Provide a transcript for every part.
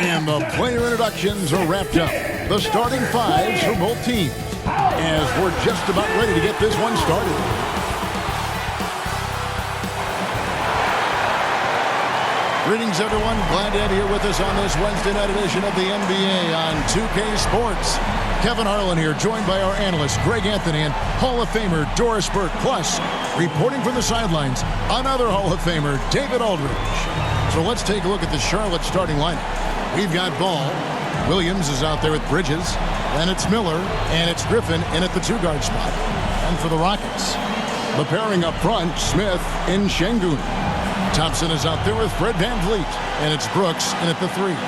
And the player introductions are wrapped up. The starting fives for both teams, as we're just about ready to get this one started. Greetings, everyone. Glad to have you here with us on this Wednesday night edition of the NBA on 2K Sports. Kevin Harlan here, joined by our analyst, Greg Anthony, and Hall of Famer Doris Burke. Plus, reporting from the sidelines, another Hall of Famer, David Aldridge. So let's take a look at the Charlotte starting lineup. We've got Ball. Williams is out there with Bridges. Then it's Miller, and it's Griffin in at the two-guard spot. And for the Rockets, the pairing up front, Smith in Şengün. Thompson is out there with Fred VanVleet, and it's Brooks in at the three.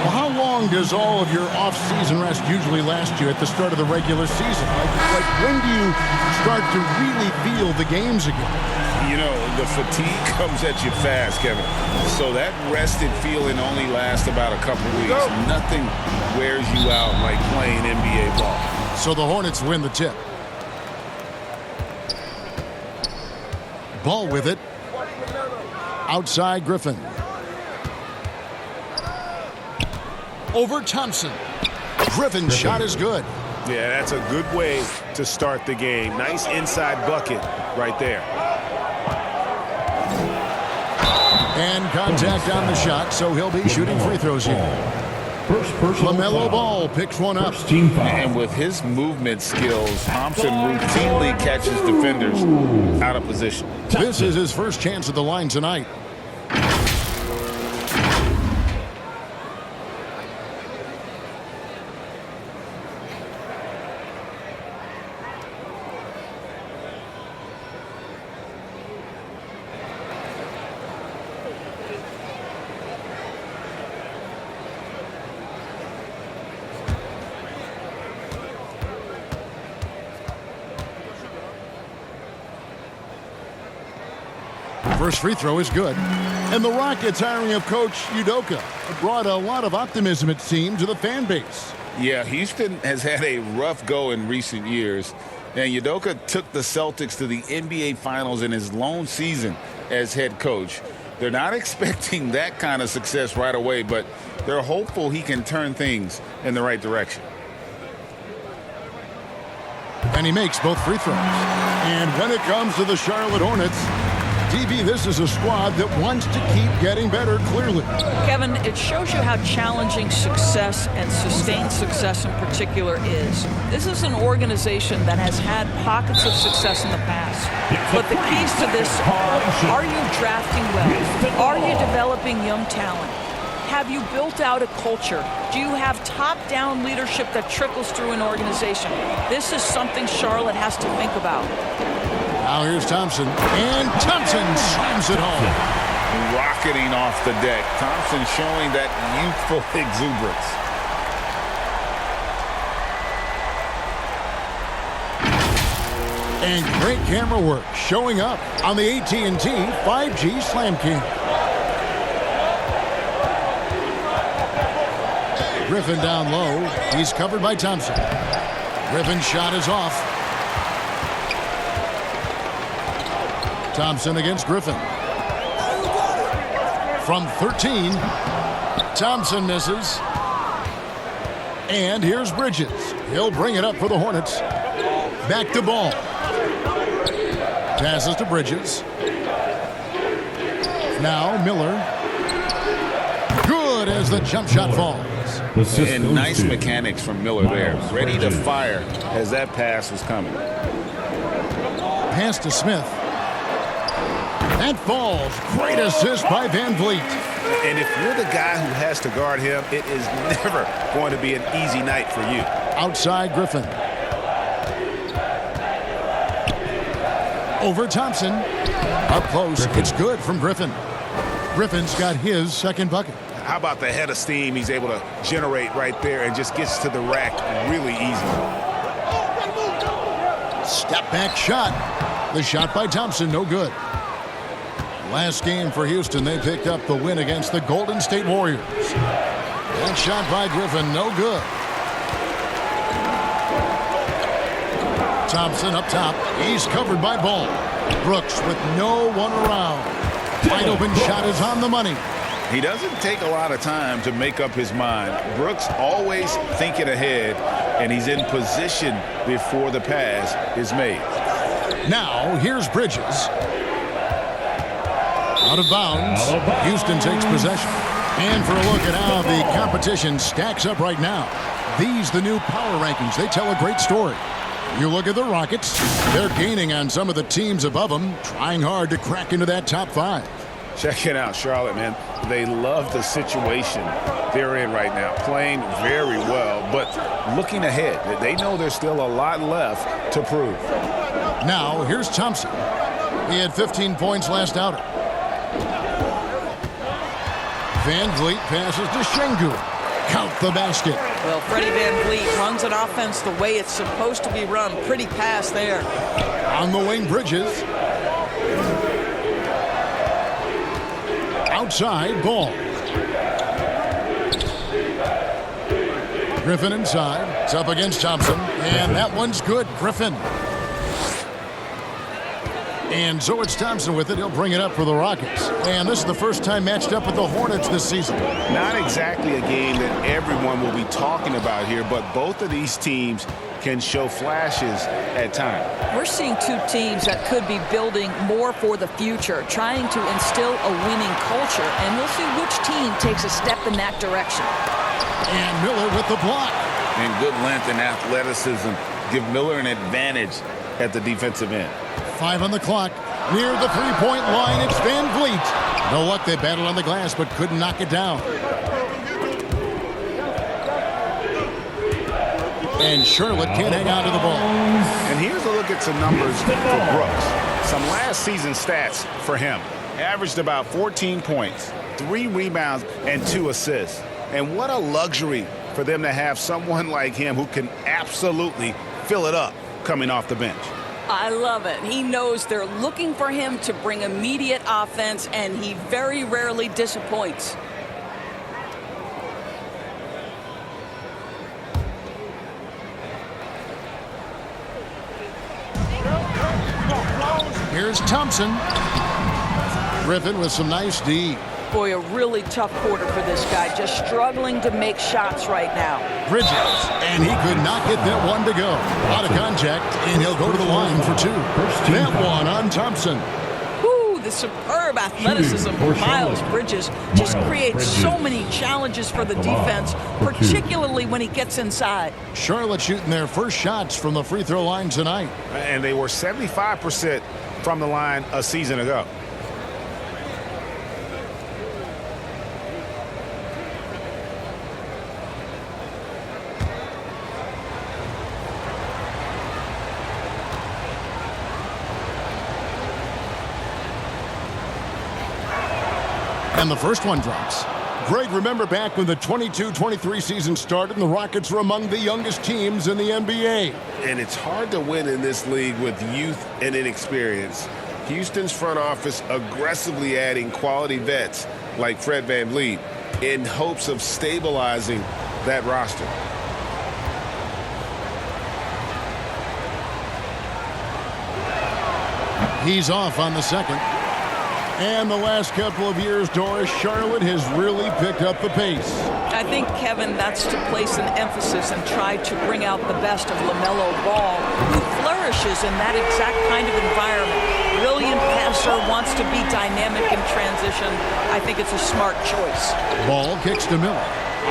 Well, how long does all of your off-season rest usually last you at the start of the regular season? Like when do you start to really feel the games again? You know, the fatigue comes at you fast, Kevin. So that rested feeling only lasts about a couple weeks. Nothing wears you out like playing NBA ball. So the Hornets win the tip. Ball with it. Outside Griffin. Over Thompson. Griffin's shot is good. Yeah, that's a good way to start the game. Nice inside bucket right there. And contact on the shot, so he'll be shooting free throws here. LaMelo Ball picks one up. And with his movement skills, Thompson routinely catches defenders out of position. This is his first chance at the line tonight. First free throw is good. And the Rockets hiring of Coach Udoka brought a lot of optimism, it seemed, to the fan base. Yeah, Houston has had a rough go in recent years. And Udoka took the Celtics to the NBA Finals in his lone season as head coach. They're not expecting that kind of success right away, but they're hopeful he can turn things in the right direction. And he makes both free throws. And when it comes to the Charlotte Hornets, DB, this is a squad that wants to keep getting better, clearly. Kevin, it shows you how challenging success and sustained success in particular is. This is an organization that has had pockets of success in the past. But the keys to this are you drafting well? Are you developing young talent? Have you built out a culture? Do you have top-down leadership that trickles through an organization? This is something Charlotte has to think about. Now here's Thompson, and Thompson slams it home. Rocketing off the deck. Thompson showing that youthful exuberance. And great camera work showing up on the AT&T 5G Slam King. Griffin down low. He's covered by Thompson. Griffin's shot is off. Thompson against Griffin. From 13, Thompson misses. And here's Bridges. He'll bring it up for the Hornets. Back to Ball. Passes to Bridges. Now Miller. Good as the jump shot falls. And nice mechanics from Miller there. Ready to fire as that pass was coming. Pass to Smith. That falls. Great assist by VanVleet. And if you're the guy who has to guard him, it is never going to be an easy night for you. Outside Griffin. Over Thompson. Up close. It's good from Griffin. Griffin's got his second bucket. How about the head of steam he's able to generate right there and just gets to the rack really easy. Step back shot. The shot by Thompson, no good. Last game for Houston, they picked up the win against the Golden State Warriors. That shot by Griffin, no good. Thompson up top. He's covered by Ball. Brooks with no one around. Wide open shot is on the money. He doesn't take a lot of time to make up his mind. Brooks always thinking ahead, and he's in position before the pass is made. Now, here's Bridges. Out of bounds. Houston takes possession. And for a look at how the competition stacks up right now. These, the new power rankings, they tell a great story. You look at the Rockets, they're gaining on some of the teams above them, trying hard to crack into that top 5. Check it out, Charlotte, man. They love the situation they're in right now, playing very well, but looking ahead. They know there's still a lot left to prove. Now, here's Thompson. He had 15 points last outing. Van Vliet passes to Şengün. Count the basket. Well, Freddie Van Vliet runs an offense the way it's supposed to be run. Pretty pass there. On the wing, Bridges. Outside, Ball. Griffin inside. It's up against Thompson. And that one's good. Griffin. And so it's Thompson with it. He'll bring it up for the Rockets. And this is the first time matched up with the Hornets this season. Not exactly a game that everyone will be talking about here, but both of these teams can show flashes at times. We're seeing two teams that could be building more for the future, trying to instill a winning culture, and we'll see which team takes a step in that direction. And Miller with the block. And good length and athleticism give Miller an advantage at the defensive end. 5 on the clock. Near the three-point line, it's Van Vliet. No luck, they battled on the glass, but couldn't knock it down. And Charlotte can't hang on to the ball. And here's a look at some numbers for Brooks. Some last season stats for him. Averaged about 14 points, 3 rebounds, and 2 assists. And what a luxury for them to have someone like him who can absolutely fill it up coming off the bench. I love it. He knows they're looking for him to bring immediate offense, and he very rarely disappoints. Here's Thompson. Griffin with some nice D. Boy, a really tough quarter for this guy, just struggling to make shots right now. Bridges, and he could not get that one to go. Out of contact, and he'll go to the line for 2. That one on Thompson. Woo, the superb athleticism of Miles Bridges just creates so many challenges for the defense, particularly when he gets inside. Charlotte shooting their first shots from the free throw line tonight. And they were 75% from the line a season ago. And the first one drops. Greg, remember back when the 22-23 season started and the Rockets were among the youngest teams in the NBA. And it's hard to win in this league with youth and inexperience. Houston's front office aggressively adding quality vets like Fred VanVleet in hopes of stabilizing that roster. He's off on the second. And the last couple of years, Doris, Charlotte has really picked up the pace. I think, Kevin, that's to place an emphasis and try to bring out the best of LaMelo Ball, who flourishes in that exact kind of environment. Brilliant passer, wants to be dynamic in transition. I think it's a smart choice. Ball kicks to Miller.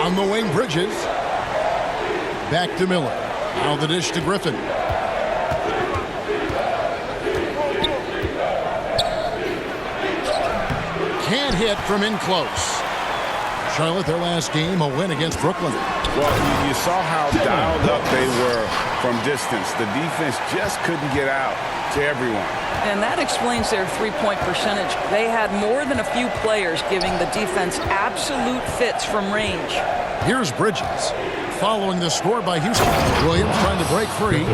On the wing, Bridges. Back to Miller. Now the dish to Griffin. Can't hit from in close. Charlotte, their last game, a win against Brooklyn. Well, you saw how dialed up they were from distance. The defense just couldn't get out to everyone. And that explains their three-point percentage. They had more than a few players giving the defense absolute fits from range. Here's Bridges. Following the score by Houston. Williams trying to break free.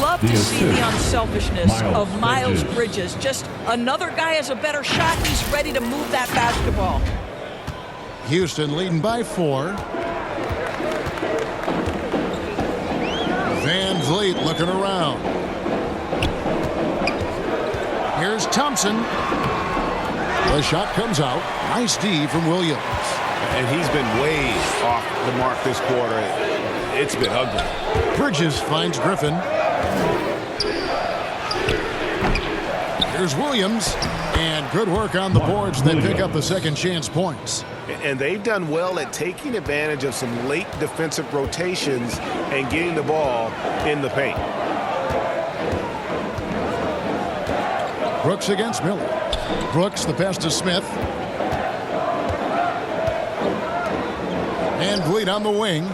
Love to see the unselfishness of Miles Bridges. Just another guy has a better shot. He's ready to move that basketball. Houston leading by 4. Van Vliet looking around. Here's Thompson. The shot comes out. Nice D from Williams. And he's been way off the mark this quarter. It's been ugly. Bridges finds Griffin. Here's Williams. And good work on the boards that pick up the second chance points. And they've done well at taking advantage of some late defensive rotations and getting the ball in the paint. Brooks against Miller. Brooks, the pass to Smith. And Vliet on the wing.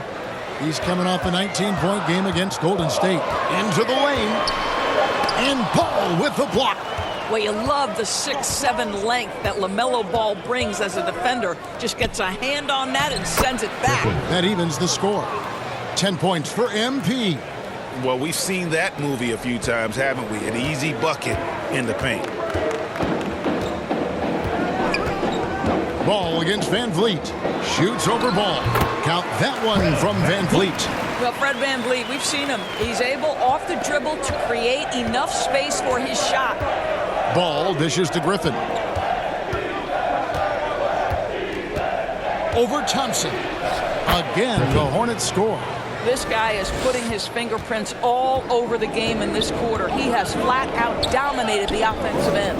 He's coming off a 19-point game against Golden State. Into the lane. And Ball with the block. Well, you love the 6'7" length that LaMelo Ball brings as a defender. Just gets a hand on that and sends it back. That evens the score. 10 points for MP. Well, we've seen that movie a few times, haven't we? An easy bucket in the paint. Ball against Van Vliet. Shoots over Ball. Count that one from Van Vliet. Well, Fred VanVleet, we've seen him. He's able off the dribble to create enough space for his shot. Ball dishes to Griffin. Over Thompson. Again, the Hornets score. This guy is putting his fingerprints all over the game in this quarter. He has flat out dominated the offensive end.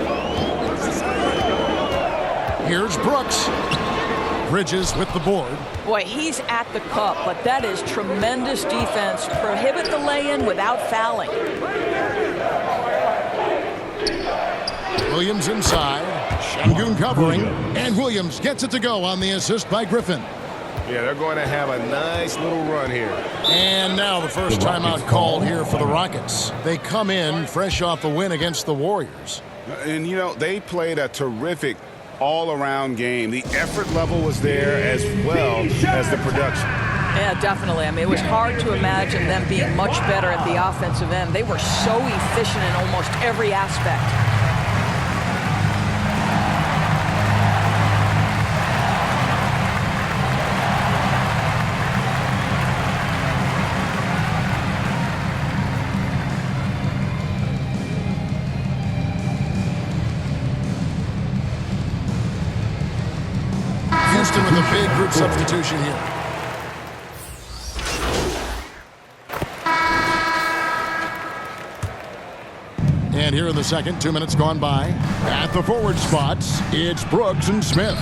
Here's Brooks. Bridges with the board. Boy, he's at the cup, but that is tremendous defense. Prohibit the lay-in without fouling. Williams inside. Şengün covering. And Williams gets it to go on the assist by Griffin. Yeah, they're going to have a nice little run here. And now the first timeout called here for the Rockets. They come in fresh off a win against the Warriors. And, you know, they played a terrific all-around game. The effort level was there as well as the production. Yeah, definitely. I mean, it was hard to imagine them being much better at the offensive end. They were so efficient in almost every aspect. Houston with a big group substitution here. And here in the second, 2 minutes gone by. At the forward spots, it's Brooks and Smith.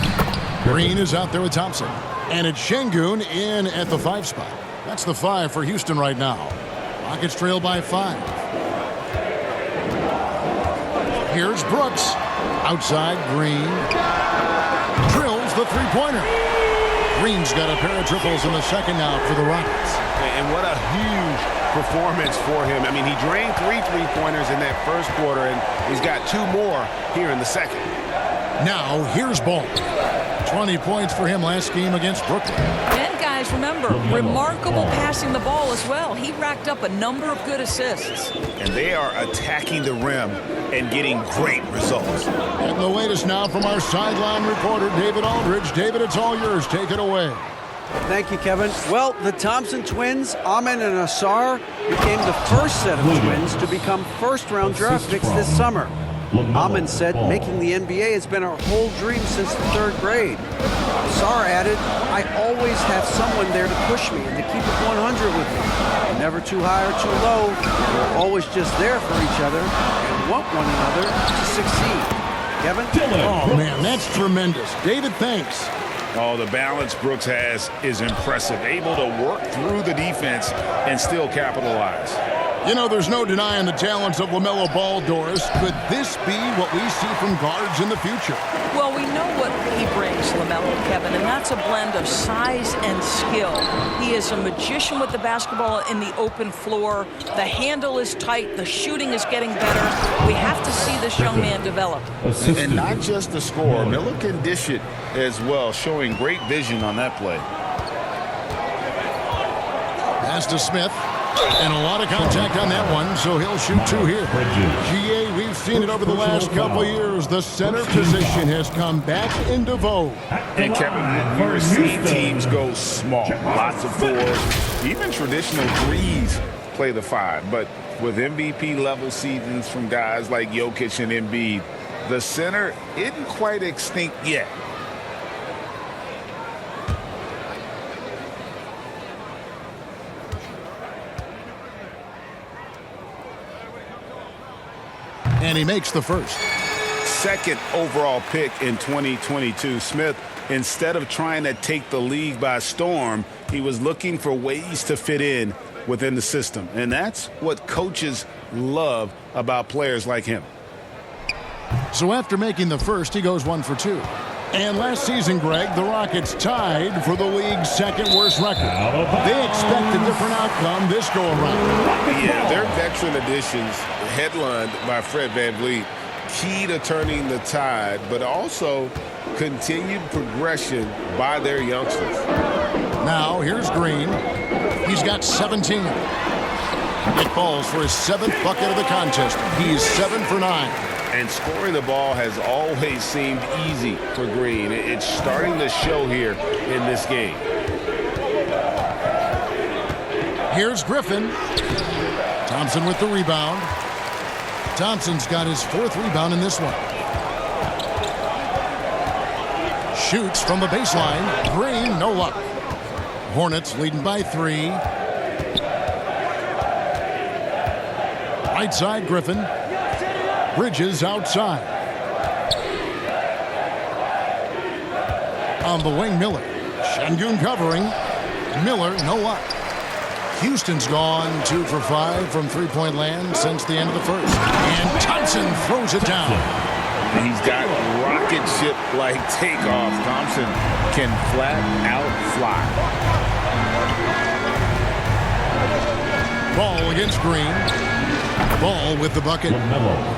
Green is out there with Thompson. And it's Şengün in at the 5 spot. That's the 5 for Houston right now. Rockets trail by 5. Here's Brooks. Outside, Green. Drills the three-pointer. Green's got a pair of triples in the second now for the Rockets. And what a huge performance for him. I mean, he drained 3 three-pointers in that first quarter, and he's got 2 more here in the second. Now, here's Ball. 20 points for him last game against Brooklyn. And guys, remember, remarkable passing the ball as well. He racked up a number of good assists. And they are attacking the rim and getting great results. And the latest now from our sideline reporter, David Aldridge. David, it's all yours. Take it away. Thank you, Kevin. Well, the Thompson twins, Amen and Ausar, became the first set of twins to become first-round draft picks this summer. Amen said making the NBA has been our whole dream since the 3rd grade. Ausar added, I always have someone there to push me and to keep it 100 with me. Never too high or too low. We're always just there for each other and want one another to succeed. Kevin? Oh, man, that's tremendous. David, thanks. Oh, the balance Brooks has is impressive. Able to work through the defense and still capitalize. You know, there's no denying the talents of LaMelo Ball, Doris. Could this be what we see from guards in the future? Well, we know what he brings, LaMelo, Kevin, and that's a blend of size and skill. He is a magician with the basketball in the open floor. The handle is tight. The shooting is getting better. We have to see this young man develop. And not just the score. Miller can dish it as well, showing great vision on that play. Pass to Smith. And a lot of contact on that one, so he'll shoot 2 here. GA, we've seen it over the last couple of years. The center position has come back into vogue. And Kevin, we're seeing teams go small. Lots of 4s. Even traditional 3s play the 5. But with MVP-level seasons from guys like Jokic and Embiid, The center isn't quite extinct yet. And he makes the first. Second overall pick in 2022. Smith, instead of trying to take the league by storm, he was looking for ways to fit in within the system. And that's what coaches love about players like him. So after making the first, he goes 1 for 2. And last season, Greg, the Rockets tied for the league's second worst record. They expect a different outcome this go around. Yeah, their veteran additions, headlined by Fred VanVleet, key to turning the tide, but also continued progression by their youngsters. Now, here's Green. He's got 17. It falls for his 7th bucket of the contest. He's 7 for 9. And scoring the ball has always seemed easy for Green. It's starting to show here in this game. Here's Griffin. Thompson with the rebound. Thompson's got his 4th rebound in this one. Shoots from the baseline. Green, no luck. Hornets leading by 3. Right side, Griffin. Bridges outside. On the wing, Miller. Şengün covering. Miller, no luck. Houston's gone 2 for 5 from three-point land since the end of the first. And Thompson throws it down. He's got rocket ship-like takeoff. Thompson can flat out fly. Ball against Green. Ball with the bucket.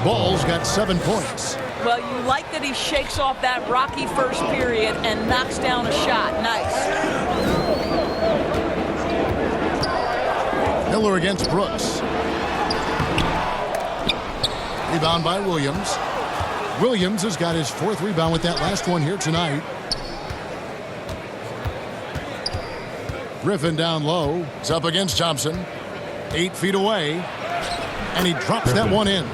Ball's got 7 points. Well, you like that he shakes off that rocky first period and knocks down a shot. Nice. Miller against Brooks. Rebound by Williams. Williams has got his 4th rebound with that last one here tonight. Griffin down low. It's up against Thompson. 8 feet away. And he drops that one in.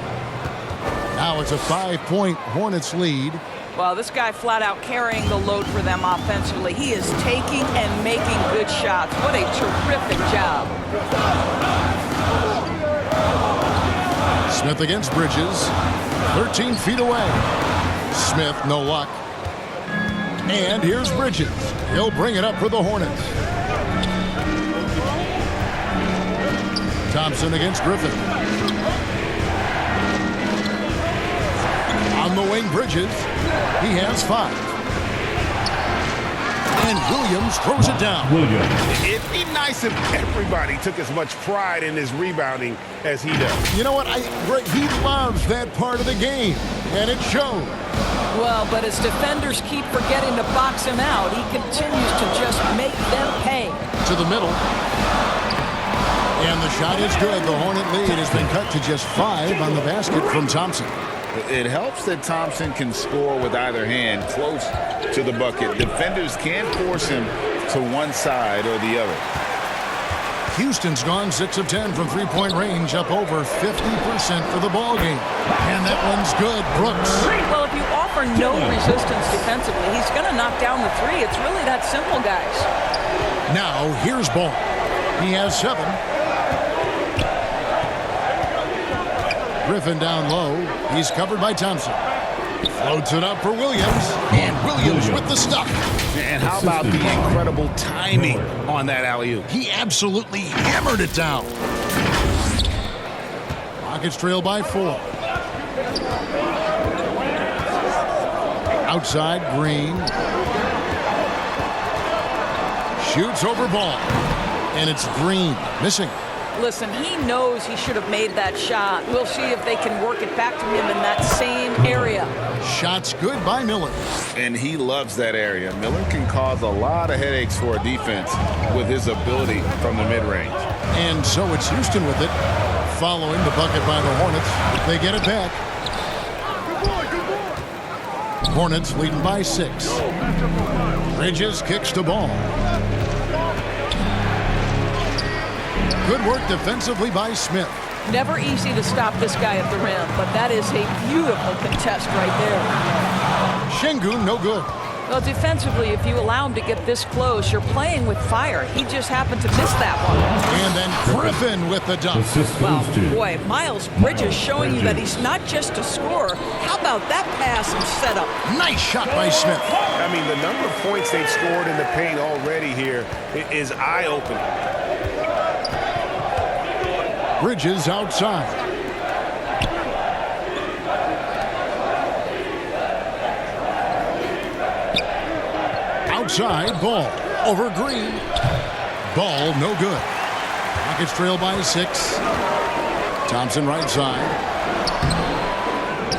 Now it's a 5-point Hornets lead. Well, this guy flat out carrying the load for them offensively. He is taking and making good shots. What a terrific job. Smith against Bridges. 13 feet away. Smith, no luck. And here's Bridges. He'll bring it up for the Hornets. Thompson against Griffin. On the wing, Bridges. He has 5. And Williams throws it down. It'd be nice if everybody took as much pride in his rebounding as he does. You know what? He loves that part of the game, and it shows. Well, but as defenders keep forgetting to box him out, he continues to just make them pay. To the middle. And the shot is good. The Hornet lead has been cut to just 5 on the basket from Thompson. It helps that Thompson can score with either hand close to the bucket. Defenders can't force him to one side or the other. Houston's gone 6 of 10 from three-point range, up over 50% for the ball game. And that one's good. Brooks. Well, if you offer no resistance defensively, he's going to knock down the 3. It's really that simple, guys. Now, here's Ball. He has 7. Griffin down low. He's covered by Thompson. Floats it up for Williams. And Williams with the stuff. And how about the incredible timing on that alley-oop? He absolutely hammered it down. Rockets trail by 4. Outside, Green. Shoots over Ball. And it's Green missing. Listen, he knows he should have made that shot. We'll see if they can work it back to him in that same area. Shots good by Miller. And he loves that area. Miller can cause a lot of headaches for a defense with his ability from the mid-range. And so it's Houston with it. Following the bucket by the Hornets. They get it back. Hornets leading by 6. Bridges kicks to Ball. Good work defensively by Smith. Never easy to stop this guy at the rim, but that is a beautiful contest right there. Şengün, no good. Well, defensively, if you allow him to get this close, you're playing with fire. He just happened to miss that one. And then Griffin with the dunk. Well, boy, Miles Bridges showing you that he's not just a scorer. How about that pass and setup? Nice shot by Smith. I mean, the number of points they've scored in the paint already here is eye-opening. Bridges outside. Outside, Ball over Green. Ball, no good. Rockets trail by 6. Thompson right side.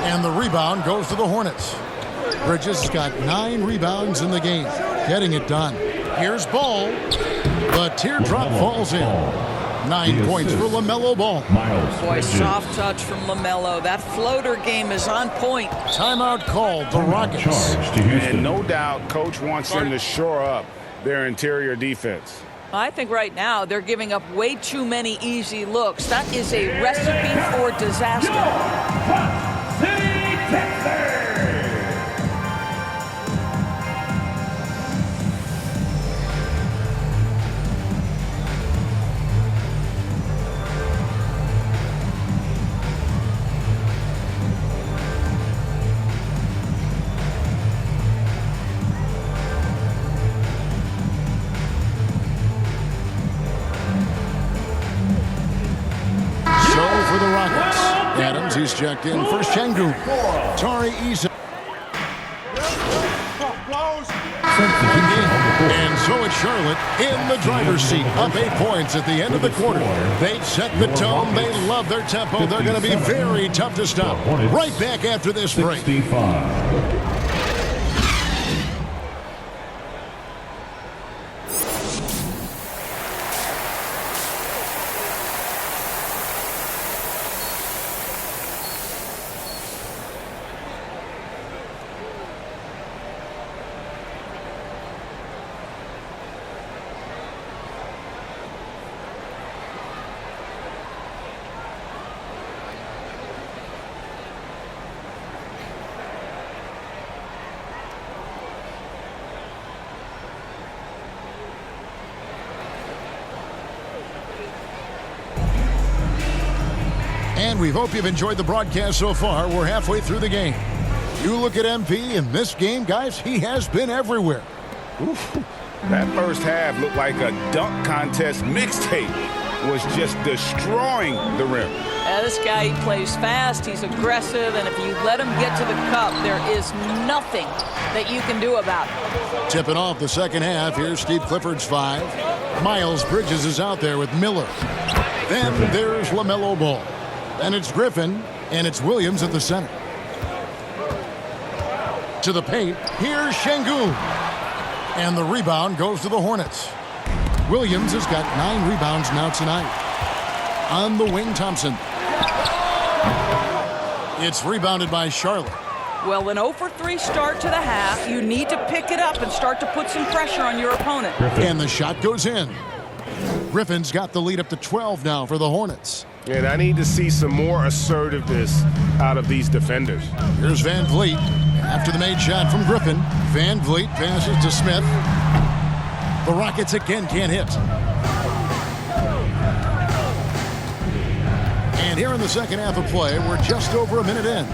And the rebound goes to the Hornets. Bridges has got 9 rebounds in the game, getting it done. Here's Ball. The teardrop falls in. 9 points for LaMelo Ball. Boy, soft touch from LaMelo. That floater game is on point. Timeout called, the Rockets. And no doubt, Coach wants them to shore up their interior defense. I think right now they're giving up way too many easy looks. That is a recipe for disaster. For the Rockets, Adams, he's checked in for Şengün. Tari Eason. And so it's Charlotte in the driver's seat, up 8 points at the end of the quarter. They set the tone. They love their tempo. They're going to be very tough to stop. Right back after this break. And we hope you've enjoyed the broadcast so far. We're halfway through the game. You look at MP in this game, guys, he has been everywhere. Oof. That first half looked like a dunk contest mixtape. Was just destroying the rim. This guy, he plays fast, he's aggressive, and if you let him get to the cup, there is nothing that you can do about it. Tipping off the second half, here's Steve Clifford's 5. Miles Bridges is out there with Miller. Then there's LaMelo Ball. And it's Griffin, and it's Williams at the center. To the paint, here's Şengün. And the rebound goes to the Hornets. Williams has got 9 rebounds now tonight. On the wing, Thompson. It's rebounded by Charlotte. Well, an 0-for-3 start to the half. You need to pick it up and start to put some pressure on your opponent. And the shot goes in. Griffin's got the lead up to 12 now for the Hornets. And I need to see some more assertiveness out of these defenders. Here's Van Vliet. After the made shot from Griffin, Van Vliet passes to Smith. The Rockets again can't hit. And here in the second half of play, we're just over a minute in.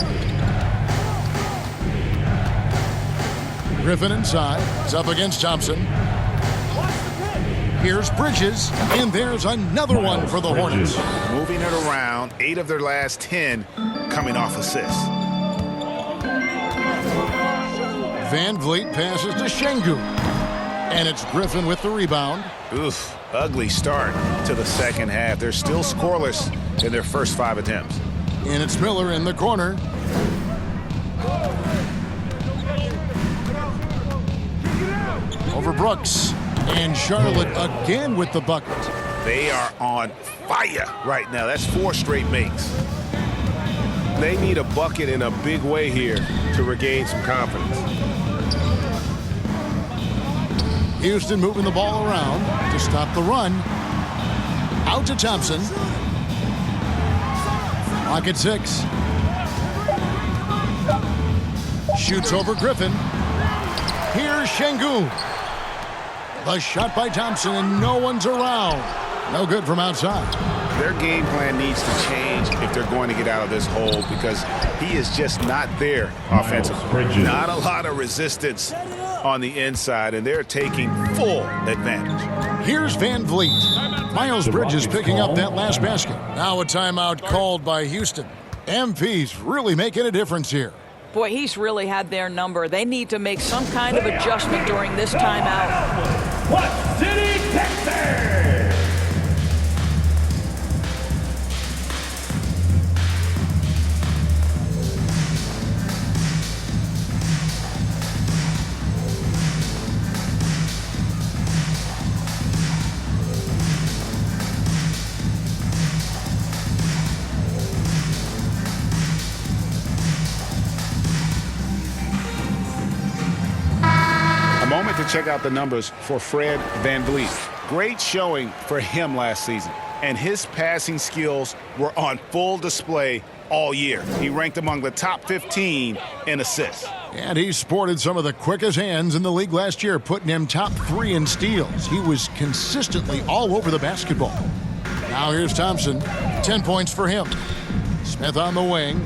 Griffin inside. He's up against Thompson. Here's Bridges, and there's another one for the Hornets. Moving it around, 8 of their last 10 coming off assists. Van Vliet passes to Şengün. And it's Griffin with the rebound. Oof, ugly start to the second half. They're still scoreless in their first 5 attempts. And it's Miller in the corner. Over Brooks. And Charlotte again with the bucket. They are on fire right now. That's 4 straight makes. They need a bucket in a big way here to regain some confidence. Houston moving the ball around to stop the run. Out to Thompson. Pocket 6. Shoots over Griffin. Here's Şengün. The shot by Thompson, and no one's around. No good from outside. Their game plan needs to change if they're going to get out of this hole, because he is just not there offensively. Not a lot of resistance on the inside, and they're taking full advantage. Here's Van Vliet. Miles Bridges picking up that last basket. Now a timeout called by Houston. MP's really making a difference here. Boy, he's really had their number. They need to make some kind of adjustment during this timeout. What City, Texas? Moment to check out the numbers for Fred VanVleet. Great showing for him last season, and his passing skills were on full display all year. He ranked among the top 15 in assists. And he sported some of the quickest hands in the league last year, putting him top 3 in steals. He was consistently all over the basketball. Now here's Thompson. 10 points for him. Smith on the wing.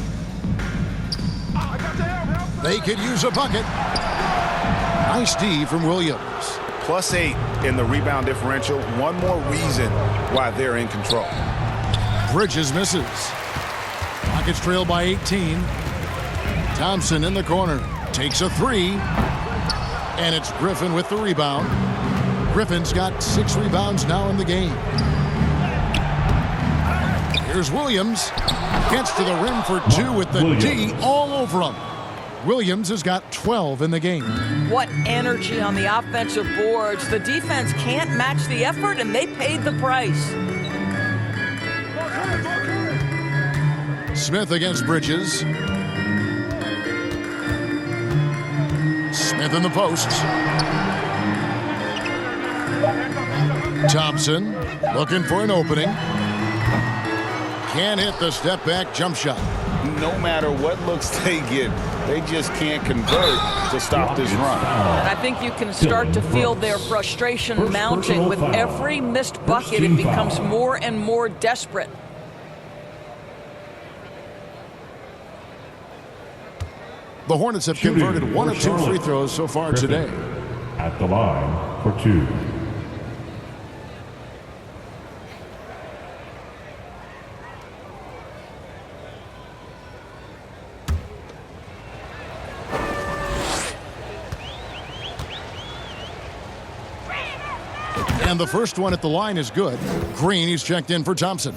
They could use a bucket. Nice D from Williams. +8 in the rebound differential. One more reason why they're in control. Bridges misses. Rockets trail by 18. Thompson in the corner. Takes a 3. And it's Griffin with the rebound. Griffin's got 6 rebounds now in the game. Here's Williams. Gets to the rim for 2 with the D all over him. Williams has got 12 in the game. What energy on the offensive boards. The defense can't match the effort, and they paid the price. Smith against Bridges. Smith in the post. Thompson looking for an opening. Can't hit the step-back jump shot. No matter what looks they get, they just can't convert to stop this run. And I think you can start to feel their frustration mounting. With every missed bucket, it becomes more and more desperate. The Hornets have converted 1 of 2 free throws so far today. At the line for 2. And the first one at the line is good. Green, he's checked in for Thompson.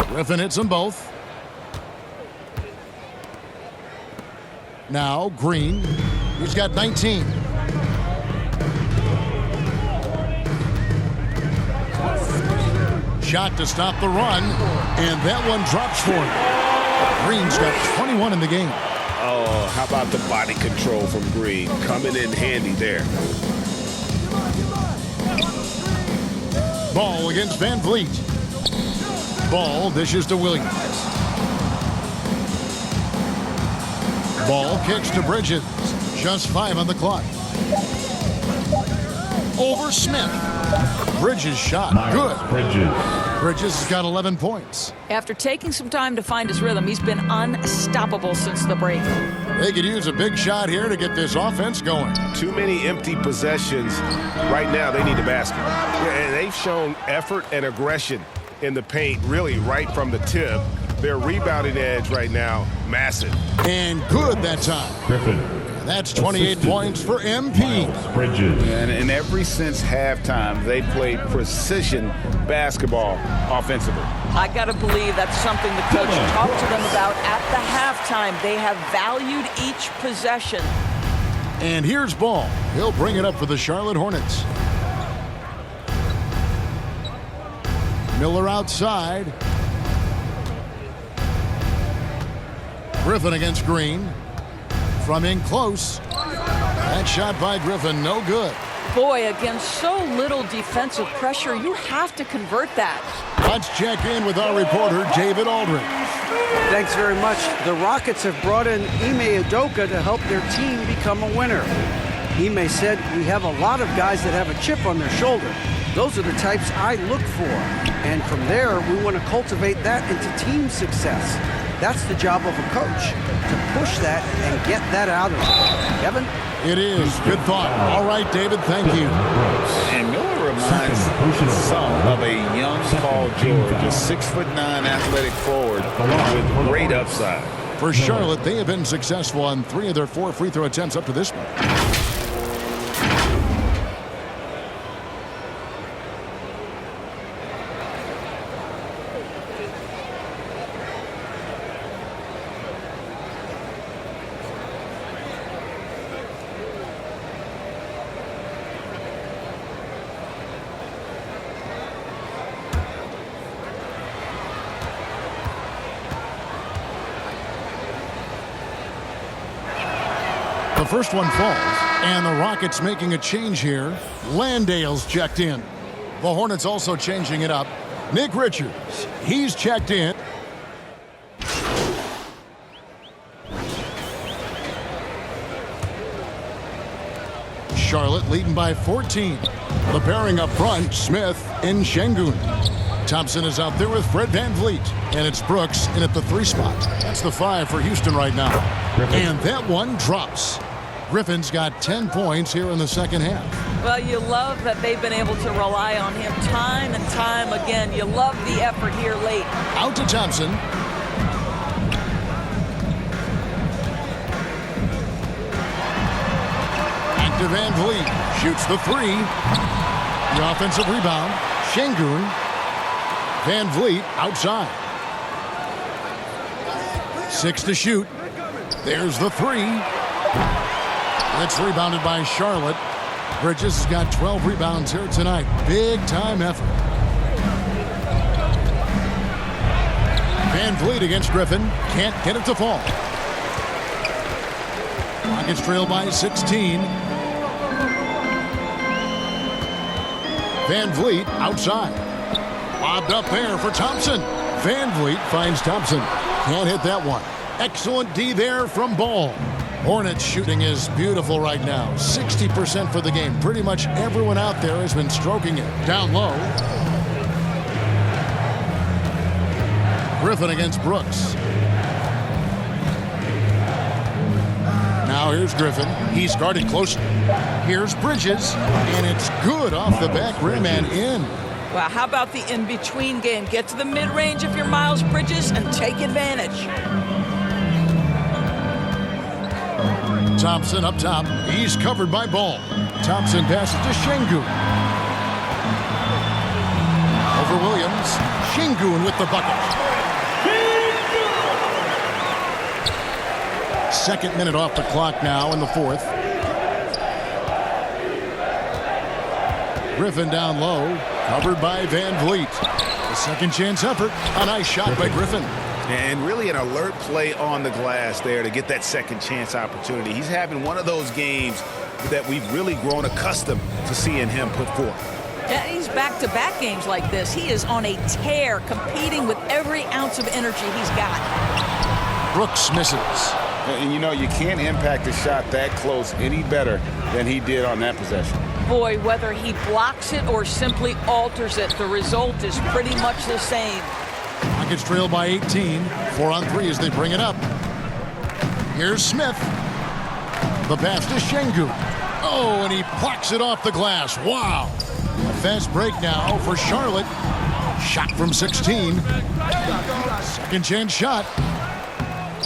Griffin hits them both. Now Green. He's got 19. Shot to stop the run, and that one drops for him. Green's got 21 in the game. Oh, how about the body control from Green? Coming in handy there. Ball against Van Vliet. Ball dishes to Williams. Ball kicks to Bridges. Just 5 on the clock. Over Smith. Bridges shot. Good. Bridges has got 11 points. After taking some time to find his rhythm, he's been unstoppable since the break. They could use a big shot here to get this offense going. Too many empty possessions. Right now, they need a basket. And they've shown effort and aggression in the paint, really right from the tip. Their rebounding edge right now, massive. And good that time. Griffin. That's 28 points for MP. Bridges. And ever since halftime, they played precision basketball offensively. I got to believe that's something the coach talked to them about at the halftime. They have valued each possession. And here's Ball. He'll bring it up for the Charlotte Hornets. Miller outside. Griffin against Green. From in close. That shot by Griffin, no good. Boy, against so little defensive pressure, you have to convert that. Let's check in with our reporter, David Aldridge. Thanks very much. The Rockets have brought in Ime Udoka to help their team become a winner. Ime said, "We have a lot of guys that have a chip on their shoulder. Those are the types I look for. And from there, we want to cultivate that into team success. That's the job of a coach, to push that and get that out of them." Kevin? It is. Good thought. All right, David, thank you. And Miller reminds some of a young Paul George, a 6'9" athletic forward with great upside. For Charlotte, they have been successful on 3 of their 4 free throw attempts up to this point. The first one falls, and the Rockets making a change here. Landale's checked in. The Hornets also changing it up. Nick Richards, he's checked in. Charlotte leading by 14. The pairing up front, Smith and Şengün. Thompson is out there with Fred VanVleet, and it's Brooks in at the 3 spot. That's the 5 for Houston right now. And that one drops. Griffin's got 10 points here in the second half. Well, you love that they've been able to rely on him time and time again. You love the effort here late. Out to Thompson. Back to VanVleet. Shoots the 3. The offensive rebound. Şengün. VanVleet outside. 6 to shoot. There's the 3. That's rebounded by Charlotte. Bridges has got 12 rebounds here tonight. Big time effort. VanVleet against Griffin. Can't get it to fall. Rockets trail by 16. VanVleet outside. Lobbed up there for Thompson. VanVleet finds Thompson. Can't hit that one. Excellent D there from Ball. Hornets shooting is beautiful right now. 60% for the game. Pretty much everyone out there has been stroking it. Down low. Griffin against Brooks. Now here's Griffin. He's guarded closely. Here's Bridges. And it's good off the back rim and in. Wow, how about the in-between game? Get to the mid-range if you're Miles Bridges and take advantage. Thompson up top. He's covered by Ball. Thompson passes to Şengün. Over Williams. Şengün with the bucket. Second minute off the clock now in the 4th. Griffin down low. Covered by VanVleet. A second chance effort. A nice shot by Griffin. And really an alert play on the glass there to get that second chance opportunity. He's having one of those games that we've really grown accustomed to seeing him put forth. Yeah, he's back-to-back games like this. He is on a tear, competing with every ounce of energy he's got. Brooks misses. And you know, you can't impact a shot that close any better than he did on that possession. Boy, whether he blocks it or simply alters it, the result is pretty much the same. Rockets trail by 18. 4 on 3 as they bring it up. Here's Smith. The pass to Şengün. Oh, and he plucks it off the glass. Wow. A fast break now for Charlotte. Shot from 16. Second chance shot.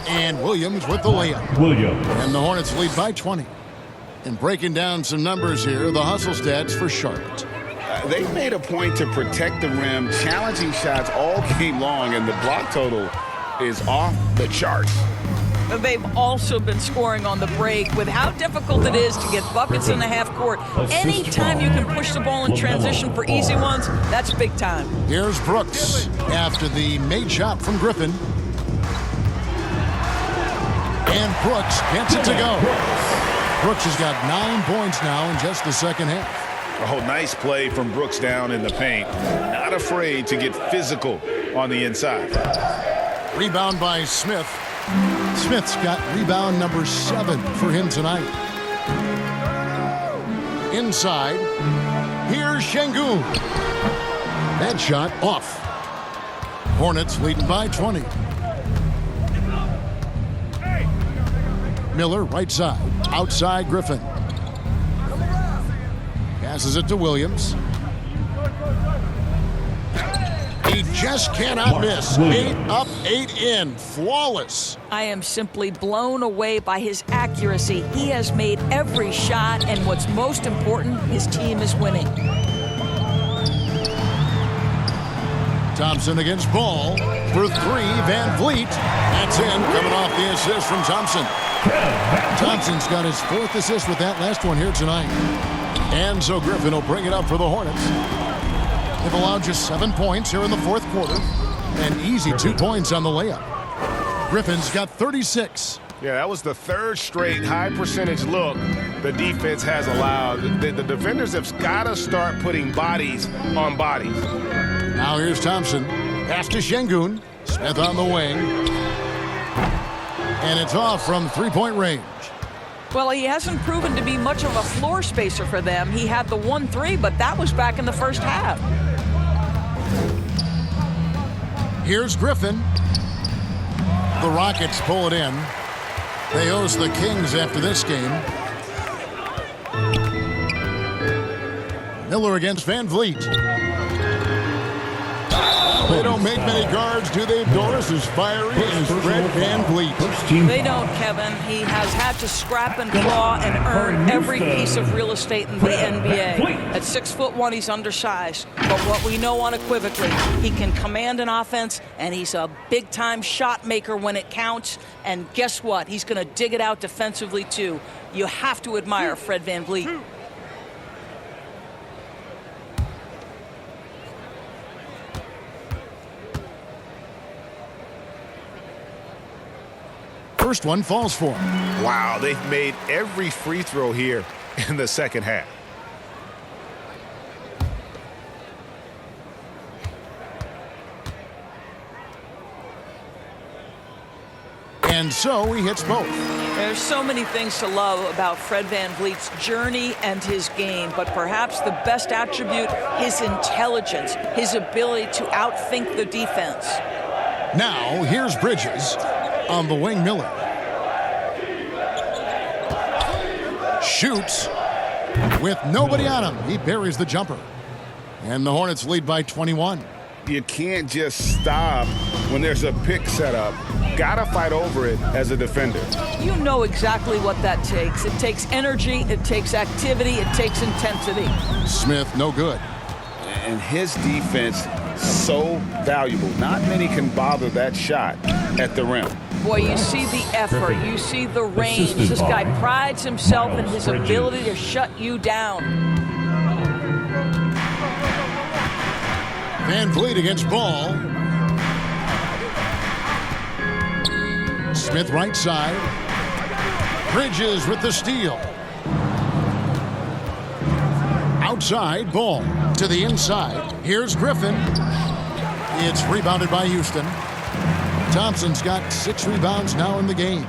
And Williams with the layup. Williams. And the Hornets lead by 20. And breaking down some numbers here, the hustle stats for Charlotte. They've made a point to protect the rim, challenging shots all game long, and the block total is off the charts. But they've also been scoring on the break. With how difficult it is to get buckets in the half court, anytime you can push the ball in transition for easy ones, that's big time. Here's Brooks after the made shot from Griffin. And Brooks gets it to go. Brooks has got 9 points now in just the second half. Oh, nice play from Brooks down in the paint. Not afraid to get physical on the inside. Rebound by Smith. Smith's got rebound number 7 for him tonight. Inside, here's Şengün. That shot off. Hornets leading by 20. Miller right side, outside Griffin. Passes it to Williams. He just cannot miss. 8 up, 8 in. Flawless. I am simply blown away by his accuracy. He has made every shot, and what's most important, his team is winning. Thompson against Ball for 3. Van Vliet. That's in, coming off the assist from Thompson. Thompson's got his 4th assist with that last one here tonight. And so Griffin will bring it up for the Hornets. They've allowed just 7 points here in the 4th quarter. An easy 2 points on the layup. Griffin's got 36. Yeah, that was the 3rd straight high percentage look the defense has allowed. The defenders have got to start putting bodies on bodies. Now here's Thompson. Pass to Şengün. Smith on the wing. And it's off from 3-point range. Well, he hasn't proven to be much of a floor spacer for them. He had the 1-3, but that was back in the first half. Here's Griffin. The Rockets pull it in. They host the Kings after this game. Miller against Van Vliet. They don't make many guards, do they, Doris? As fiery as Fred Van Vliet. They don't, Kevin. He has had to scrap and claw and earn every piece of real estate in the NBA. At 6'1", he's undersized. But what we know unequivocally, he can command an offense, and he's a big-time shot maker when it counts. And guess what? He's going to dig it out defensively, too. You have to admire Fred Van Vliet. First one falls for him. Wow, they've made every free throw here in the second half. And so he hits both. There's so many things to love about Fred Van Vliet's journey and his game, but perhaps the best attribute, his intelligence, his ability to outthink the defense. Now, here's Bridges. On the wing, Miller. Shoots with nobody on him. He buries the jumper. And the Hornets lead by 21. You can't just stop when there's a pick set up. Gotta fight over it as a defender. You know exactly what that takes. It takes energy, it takes activity, it takes intensity. Smith, no good. And his defense, so valuable. Not many can bother that shot at the rim. Boy, you see the effort, you see the range. This guy prides himself in his ability to shut you down. Van Vliet against Ball. Smith right side. Bridges with the steal. Outside, Ball to the inside. Here's Griffin. It's rebounded by Houston. Thompson's got 6 rebounds now in the game.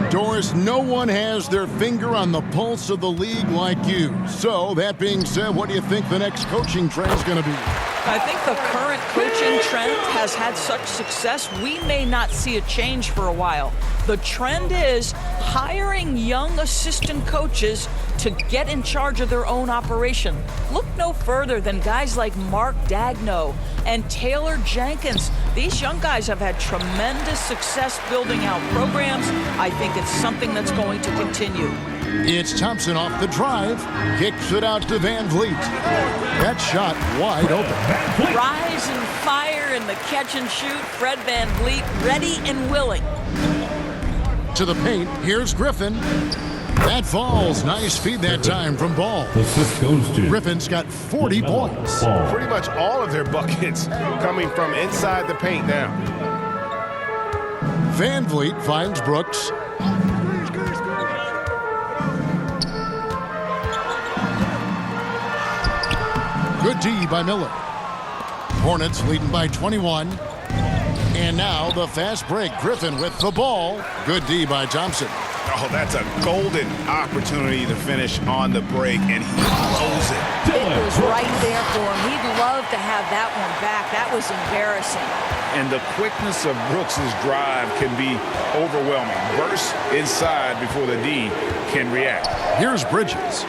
Doris, no one has their finger on the pulse of the league like you. So, that being said, what do you think the next coaching trend is going to be? I think the current coaching trend has had such success, we may not see a change for a while. The trend is hiring young assistant coaches to get in charge of their own operation. Look no further than guys like Mark Dagno and Taylor Jenkins. These young guys have had tremendous success building out programs. I think it's something that's going to continue. It's Thompson off the drive. Kicks it out to Van Vliet. That shot wide open. Rise and fire in the catch and shoot. Fred Van Vliet ready and willing. To the paint. Here's Griffin. That falls. Nice feed that time from Ball. The assist goes to Griffin's got 40 points. Ball. Pretty much all of their buckets coming from inside the paint now. Van Vliet finds Brooks. Good D by Miller. Hornets leading by 21. And now the fast break. Griffin with the ball. Good D by Thompson. Oh, that's a golden opportunity to finish on the break, and he blows it. It was right there for him. He'd love to have that one back. That was embarrassing. And the quickness of Brooks's drive can be overwhelming. Burst inside before the D can react. Here's Bridges.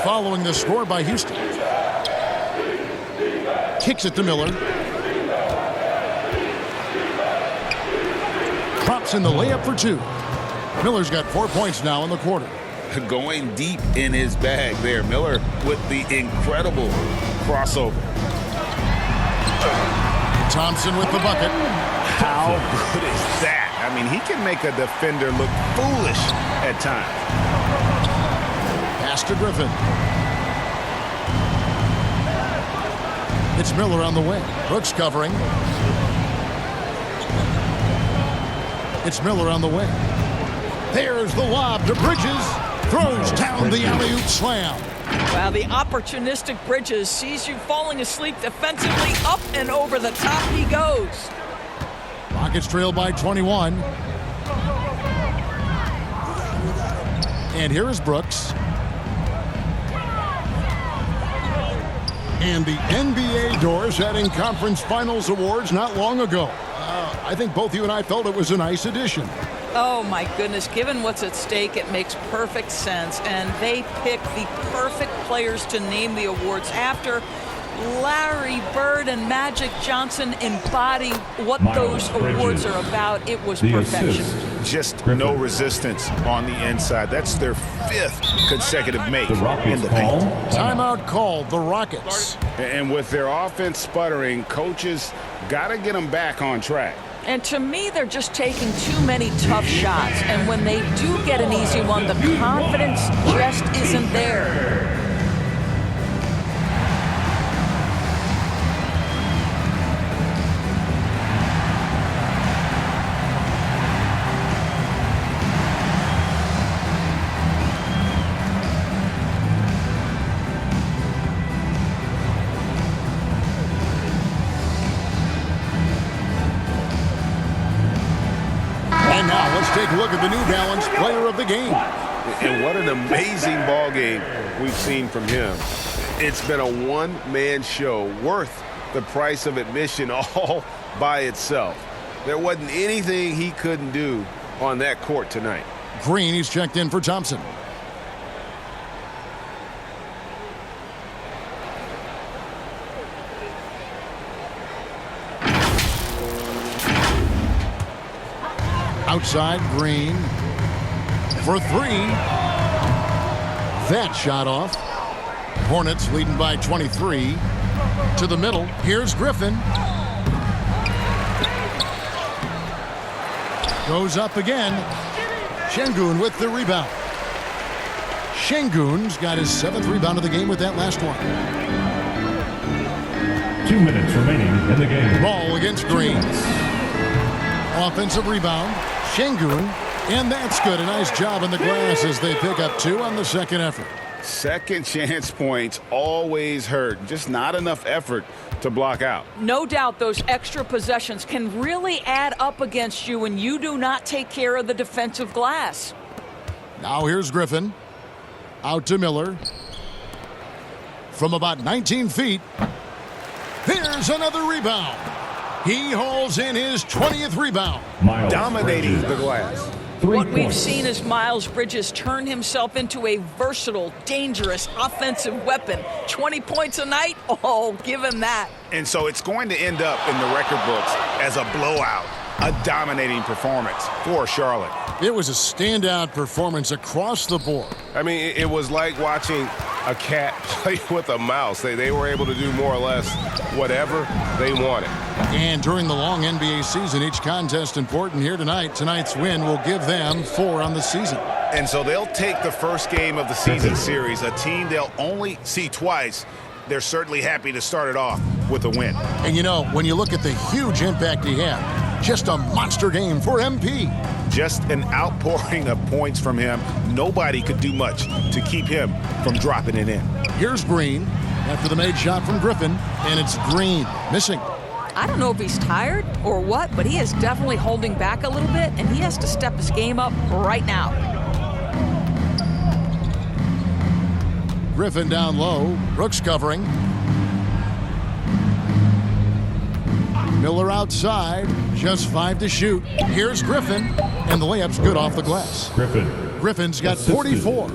Following the score by Houston. Kicks it to Miller. Pops in the layup for two. Miller's got 4 points now in the quarter. Going deep in his bag there. Miller with the incredible crossover. Thompson with the bucket. How good is that? I mean, he can make a defender look foolish at times. Pass to Griffin. It's Miller on the wing. Brooks covering. It's Miller on the wing. There's the lob to Bridges. Throws down the alley-oop slam. Wow, the opportunistic Bridges sees you falling asleep defensively. Up and over the top he goes. Rockets trail by 21. And here is Brooks. And the NBA doors adding conference finals awards not long ago. I think both you and I felt it was a nice addition. Oh my goodness, given what's at stake, it makes perfect sense. And they pick the perfect players to name the awards after. Larry Bird and Magic Johnson embody what those awards are about. It was perfection. Just no resistance on the inside. That's their 5th consecutive make The Rockets in the paint. Timeout called, the Rockets. And with their offense sputtering, coaches got to get them back on track. And to me, they're just taking too many tough shots. And when they do get an easy one, the confidence just isn't there. And now let's take a look at the New Balance player of the game. And what an amazing ball game we've seen from him. It's been a one-man show worth the price of admission all by itself. There wasn't anything he couldn't do on that court tonight. Green, he's checked in for Thompson. Outside, Green for three. That shot off. Hornets leading by 23. To the middle. Here's Griffin. Goes up again. Şengün with the rebound. Şengün's got his 7th rebound of the game with that last one. 2 minutes remaining in the game. Ball against Green. Offensive rebound. Şengün. And that's good. A nice job in the glass as they pick up 2 on the second effort. Second chance points always hurt. Just not enough effort to block out. No doubt those extra possessions can really add up against you when you do not take care of the defensive glass. Now here's Griffin. Out to Miller. From about 19 feet. Here's another rebound. He hauls in his 20th rebound. Miles Dominating Bridges. the glass. 3 What we've points. seen is Miles Bridges turn himself into a versatile, dangerous offensive weapon. 20 points a night? Oh, give him that. And so it's going to end up in the record books as a blowout. a dominating performance for Charlotte. It was a standout performance across the board. I mean, it was like watching a cat play with a mouse. They were able to do more or less whatever they wanted. And during the long NBA season, each contest important here tonight. Tonight's win will give them 4 on the season. And so they'll take the first game of the season series, a team they'll only see twice. They're certainly happy to start it off with a win. And you know, when you look at the huge impact he had, just a monster game for MP. Just an outpouring of points from him. Nobody could do much to keep him from dropping it in. Here's Green after the made shot from Griffin, and it's Green missing. I don't know if he's tired or what, but he is definitely holding back a little bit, and he has to step his game up right now. Griffin down low, Brooks covering. Miller outside, just 5 to shoot. Here's Griffin, and the layup's good off the glass. Griffin's got 44.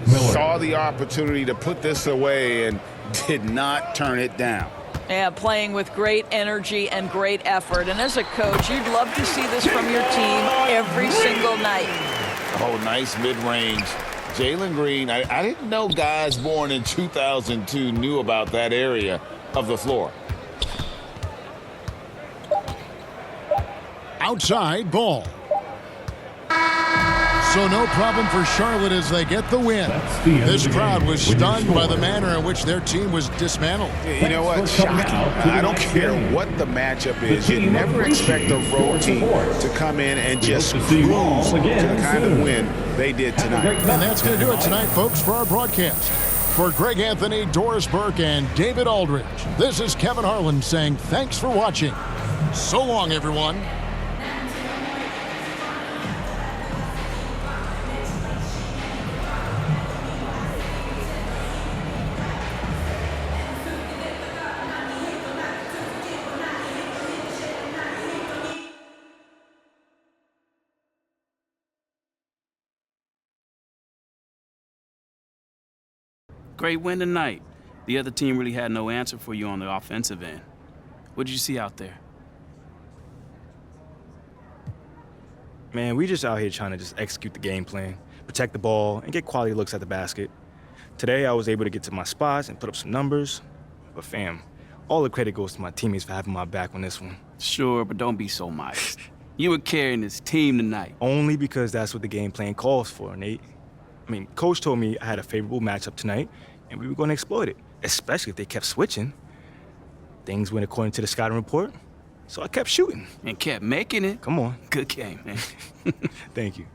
Saw the opportunity to put this away and did not turn it down. Yeah, playing with great energy and great effort. And as a coach, you'd love to see this from your team every single night. Oh, nice mid-range. Jalen Green, I didn't know guys born in 2002 knew about that area of the floor. Outside ball. So no problem for Charlotte as they get the win. This crowd was stunned by the manner in which their team was dismantled. You know what? Shocking. I don't care what the matchup is. You never expect a road team to come in and just cruise to the kind of win they did tonight. And that's going to do it tonight, folks, for our broadcast. For Greg Anthony, Doris Burke, and David Aldridge, this is Kevin Harlan saying thanks for watching. So long, everyone. Great win tonight. The other team really had no answer for you on the offensive end. What did you see out there? Man, we just out here trying to just execute the game plan, protect the ball, and get quality looks at the basket. Today, I was able to get to my spots and put up some numbers. But fam, all the credit goes to my teammates for having my back on this one. Sure, but don't be so modest. You were carrying this team tonight. Only because that's what the game plan calls for, Nate. I mean, Coach told me I had a favorable matchup tonight, and we were going to exploit it, especially if they kept switching. Things went according to the scouting report, so I kept shooting. And kept making it. Come on. Good game, man. Thank you.